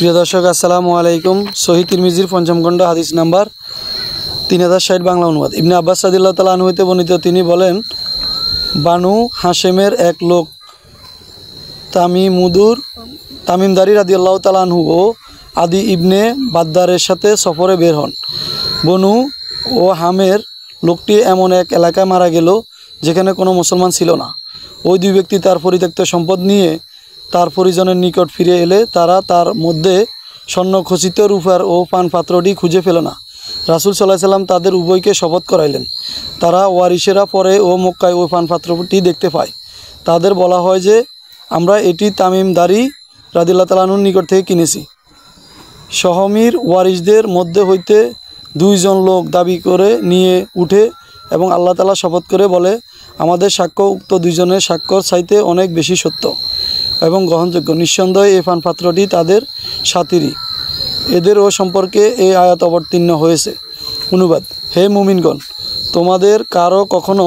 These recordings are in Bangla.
প্রিয় দর্শক আসসালামু আলাইকুম। সহিহ তিরমিজির পঞ্চম খণ্ড হাদিস নাম্বার 3060 বাংলা অনুবাদ। ইবনে আব্বাস রাদিয়াল্লাহু তাআলা আনহু হতে বর্ণিত, তিনি বলেন, বানু হাশেমের এক লোক তামিমদারি রাদিয়াল্লাহু তাআলা আনহু ও আদি ইবনে বাদ্দারের সাথে সফরে বের হন। বনু ও হামের লোকটি এমন এক এলাকায় মারা গেল যেখানে কোনো মুসলমান ছিল না। ওই দুই ব্যক্তি তার পরিত্যক্ত সম্পদ নিয়ে তার পরিজনের নিকট ফিরে এলে তারা তার মধ্যে স্বর্ণখচিত রূপার ও পান পাত্রটি খুঁজে পেল না। রাসূল সাল্লাল্লাহু আলাইহি ওয়াসাল্লাম তাদের উভয়কে শপথ করাইলেন। তারা ওয়ারিশেরা পরে ও মক্কায় ওই পান পাত্রটি দেখতে পায়। তাদের বলা হয় যে, আমরা এটি তামিমদারি রাদিয়াল্লাহু তাআলা আনহুর নিকট থেকে কিনেছি। সহমীর ওয়ারিশদের মধ্যে হইতে দুইজন লোক দাবি করে নিয়ে উঠে এবং আল্লাহ তাআলা শপথ করে বলে, আমাদের সাক্ষ্য উক্ত দুইজনের সাক্ষ্যর চাইতে অনেক বেশি সত্য এবং গ্রহণযোগ্য। নিঃসন্দেহে এই পানপাত্রটি তাদের সাথীরই। এদেরও সম্পর্কে এই আয়াত অবতীর্ণ হয়েছে। অনুবাদ: হে মুমিনগণ, তোমাদের কারো কখনো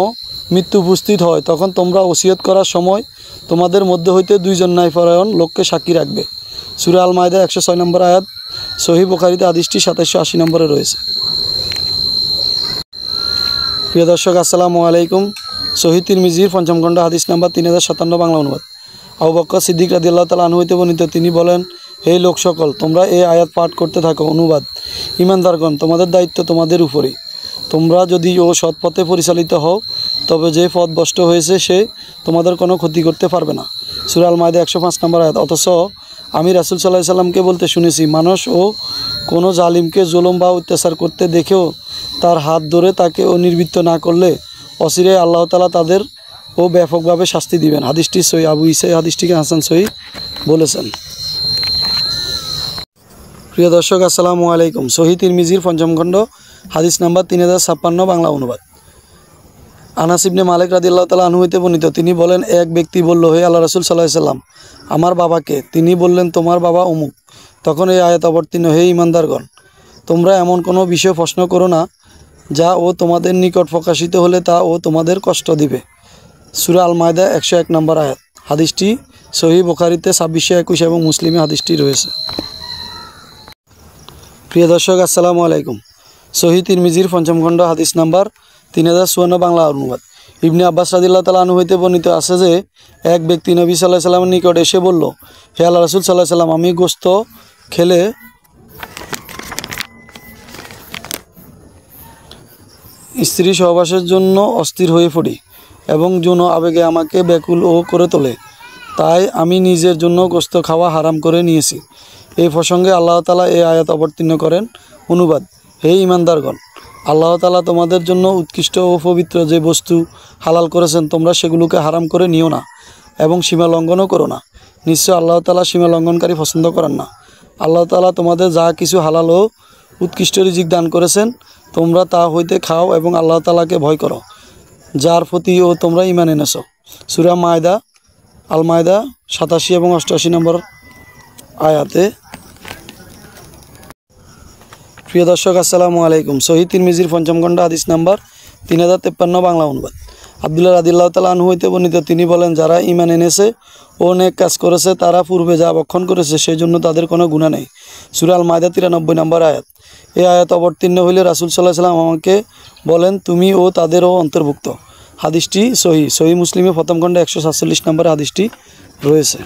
মৃত্যু উপস্থিত হয়, তখন তোমরা ওসিয়ত করার সময় তোমাদের মধ্যে হইতে দুইজন ন্যায়পরায়ণ লোককে সাক্ষী রাখবে। সূরা আল মাইদা 106 নম্বর আয়াত। সহিহ বুখারীতে হাদিসটি 2780 নম্বরে রয়েছে। প্রিয় দর্শক আসসালামু আলাইকুম। সহিহ তিরমিজির পঞ্চম খণ্ড হাদিস নাম্বার 3057 বাংলা অনুবাদ। আবু বকর সিদ্দিক রাদিয়াল্লাহু তাআলা আনহু হতে বর্ণিত, তিনি বলেন, হে লোক সকল, তোমরা এই আয়াত পাঠ করতে থাকো। অনুবাদ: ঈমানদারগণ, তোমাদের দায়িত্ব তোমাদের উপরেই। তোমরা যদি ও সৎ পথে পরিচালিত হও, তবে যে পথ ভ্রষ্ট হয়েছে সে তোমাদের কোনো ক্ষতি করতে পারবে না। সূরা আল মাইদা 105 নম্বর আয়াত। অথচ আমি রাসূল সাল্লাল্লাহু আলাইহি সাল্লামকে বলতে শুনেছি, মানুষ ও কোনো জালিমকে জুলুম বা অত্যাচার করতে দেখেও তার হাত ধরে তাকে নির্বৃত্ত না করলে অচিরেই আল্লাহ তাআলা তাদের ও ব্যাপকভাবে শাস্তি দিবেন। হাদিসটি সহিহ। আবু ঈসা হাদিসটিকে হাসান সহিহ বলেছেন। প্রিয় দর্শক আসসালামু আলাইকুম। সহিহ তিরমিজির পঞ্চম খণ্ড হাদিস নাম্বার 3056 বাংলা অনুবাদ। আনাস ইবনে মালিক রাদিয়াল্লাহু তাআলা আনহু হতে বর্ণিত, তিনি বলেন, এক ব্যক্তি বলল, হে আল্লাহ রাসূল সাল্লাল্লাহু আলাইহি সাল্লাম, আমার বাবাকে? তিনি বললেন, তোমার বাবা অমুক। তখন এই আয়াত অবতীর্ণ, হে ঈমানদারগণ, তোমরা এমন কোনো বিষয় প্রশ্ন করো না যা ও তোমাদের নিকট প্রকাশিত হলে তা ও তোমাদের কষ্ট দিবে। সূরা আল মাইদা 101 নম্বর আয়াত। হাদিসটি সহিহ বুখারীতে 2621 এবং মুসলিমে হাদিসটি রয়েছে। প্রিয় দর্শক আসসালামু আলাইকুম। সহিহ তিরমিজির পঞ্চম খণ্ড হাদিস নাম্বার 3054 বাংলা অনুবাদ। ইবনে আব্বাস রাদিয়াল্লাহু তাআলা আনহু হতে বর্ণিত আছে যে, এক ব্যক্তি নবী সাল্লাল্লাহু আলাইহি সাল্লামের নিকট এসে বলল, হে আল্লাহ রাসূল সাল্লাল্লাহু আলাইহি সাল্লাম, আমি গোশত খেলে স্ত্রী সহবাসের জন্য অস্থির হয়ে পড়ি এবং যৌন আবেগে আমাকে ব্যাকুল ও করে তোলে, তাই আমি নিজের জন্য গোশত খাওয়া হারাম করে নিয়েছি। এই প্রসঙ্গে আল্লাহ তাআলা এই আয়াত অবতীর্ণ করেন। অনুবাদ: হে ঈমানদারগণ, আল্লাহ তাআলা তোমাদের জন্য উৎকৃষ্ট ও পবিত্র যে বস্তু হালাল করেছেন, তোমরা সেগুলোকে হারাম করে নিও না এবং সীমা লঙ্ঘনও করো না। নিশ্চয় আল্লাহ তাআলা সীমা লঙ্ঘনকারী পছন্দ করেন না। আল্লাহ তাআলা তোমাদের যা কিছু হালাল ও উৎকৃষ্ট রিজিক দান করেছেন, তোমরা তা হইতে খাও এবং আল্লাহ তাআলাকে ভয় করো, যার প্রতি ও তোমরা ঈমান এনেছো। সূরা মাইদা আল মাইদা 87 এবং 88 নম্বর আয়াতে। প্রিয় দর্শক আসসালামু আলাইকুম। সহিহ তিরমিজির পঞ্চম খণ্ড হাদিস নাম্বার 3053 বাংলা অনুবাদ। আব্দুল্লাহ রাদিয়াল্লাহু তাআলা আনহু হতে বর্ণিত, তিনি বলেন, যারা ঈমান এনেছে ও নেক কাজ করেছে, তারা পূর্বে যা ভক্ষণ করেছে সেই জন্য তাদের কোনো গুনাহ নেই। সূরা আল মাইদা 93 নম্বর আয়াত। এই আয়াত অবতীর্ণ হইলে রাসূল সাল্লাল্লাহু আলাইহি সাল্লাম আমাকে বলেন, তুমি ও তাদেরও অন্তর্ভুক্ত। হাদিসটি সহিহ মুসলিমে প্রথম খণ্ডে 147 নম্বরে হাদিসটি রয়েছে।